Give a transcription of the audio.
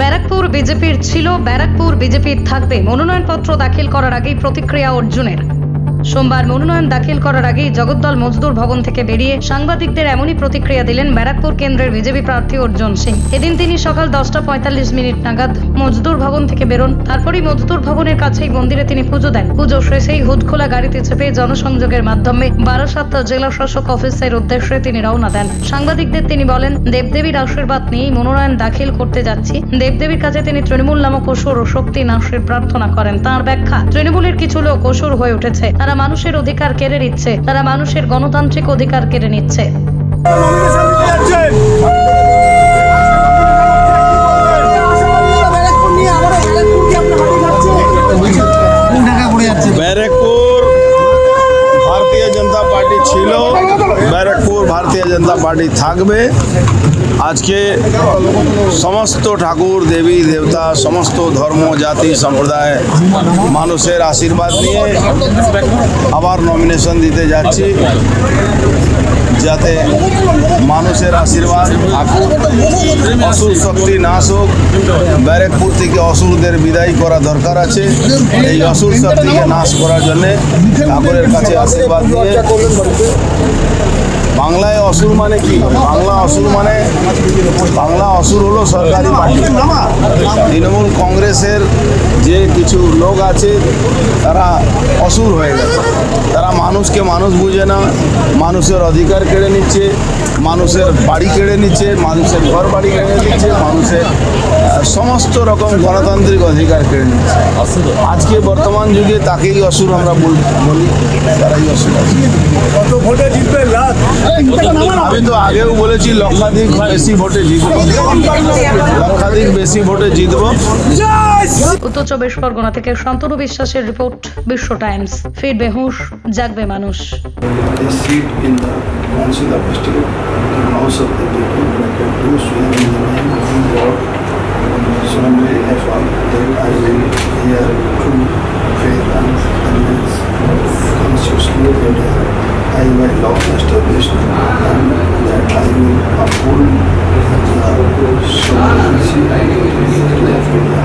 ব্যারাকপুর বিজেপির ছিল, ব্যারাকপুর বিজেপির থাকবে। মনোনয়নপত্র দাখিল করার আগেই প্রতিক্রিয়া অর্জুনের। সোমবার মনোনয়ন দাখিল করার আগেই জগদ্দল মজদুর ভবন থেকে বেরিয়ে সাংবাদিকদের এমনই প্রতিক্রিয়া দিলেন ব্যারাকপুর কেন্দ্রের বিজেপি প্রার্থী অর্জুন সিং। এদিন তিনি সকাল 10:45 নাগাদ মজদুর ভবন থেকে বেরোন। তারপরই মজদুর ভবনের কাছেই মন্দিরে তিনি পুজো দেন। পুজো শেষেই হুদখোলা গাড়িতে চেপে জনসংযোগের মাধ্যমে বারাসাত জেলা শাসক অফিসের উদ্দেশ্যে তিনি রওনা দেন। সাংবাদিকদের তিনি বলেন, দেবদেবীর আশীর্বাদ নিয়েই মনোনয়ন দাখিল করতে যাচ্ছি। দেবদেবীর কাছে তিনি তৃণমূল নামক অসুর ও শক্তি নাশের প্রার্থনা করেন। তার ব্যাখ্যা, তৃণমূলের কিছু লোক অসুর হয়ে উঠেছে, তারা মানুষের অধিকার কেড়ে নিচ্ছে, তারা মানুষের গণতান্ত্রিক অধিকার কেড়ে নিচ্ছে। ব্যারাকপুর ভারতীয় জনতা পার্টি ছিল, ব্যারাকপুর ভারতীয় জনতা পার্টি থাকবে। আজকে সমস্ত ঠাকুর দেবী দেবতা, সমস্ত ধর্ম জাতি সম্প্রদায় মানুষের আশীর্বাদ নিয়ে আবার নমিনেশন দিতে যাচ্ছি, যাতে মানুষের আশীর্বাদ থাকুক, অসুর শক্তি নাশ হোক। ব্যারাকপুর থেকে অসুরদের বিদায় করা দরকার আছে। এই অসুর শক্তিকে নাশ করার জন্যে ঠাকুরের কাছে আশীর্বাদ দিয়ে। বাংলায় অসুর মানে কি? বাংলা অসুর হলো সরকারি পার্টি। তৃণমূল কংগ্রেসের যে কিছু লোক আছে তারা অসুর হয়ে গেছে। তারা মানুষকে মানুষ বুঝে না, মানুষের অধিকার কেড়ে নিচ্ছে, মানুষের বাড়ি কেড়ে নিচ্ছে, মানুষের ঘর বাড়ি কেড়ে নিচ্ছে, মানুষের সমস্ত রকম গণতান্ত্রিক অধিকার কেড়ে নিচ্ছে। আজকে বর্তমান যুগে তাকেই অসুর আমরা বলি, তারাই অসুর আছে। কত ভোটে জিতবে? আমি তো আগেও বলেছি লক্ষাধিক বেশি ভোটে জিতবো, লক্ষাধিক বেশি ভোটে জিতবো। উত্তর 24 পরগনা থেকে শান্তনু বিশ্বাসের রিপোর্ট, বিশ্ব টাইমস। ফিরবে হুঁশ, জাগবে মানুষ। I my law established and that I will uphold the sovereignty of India.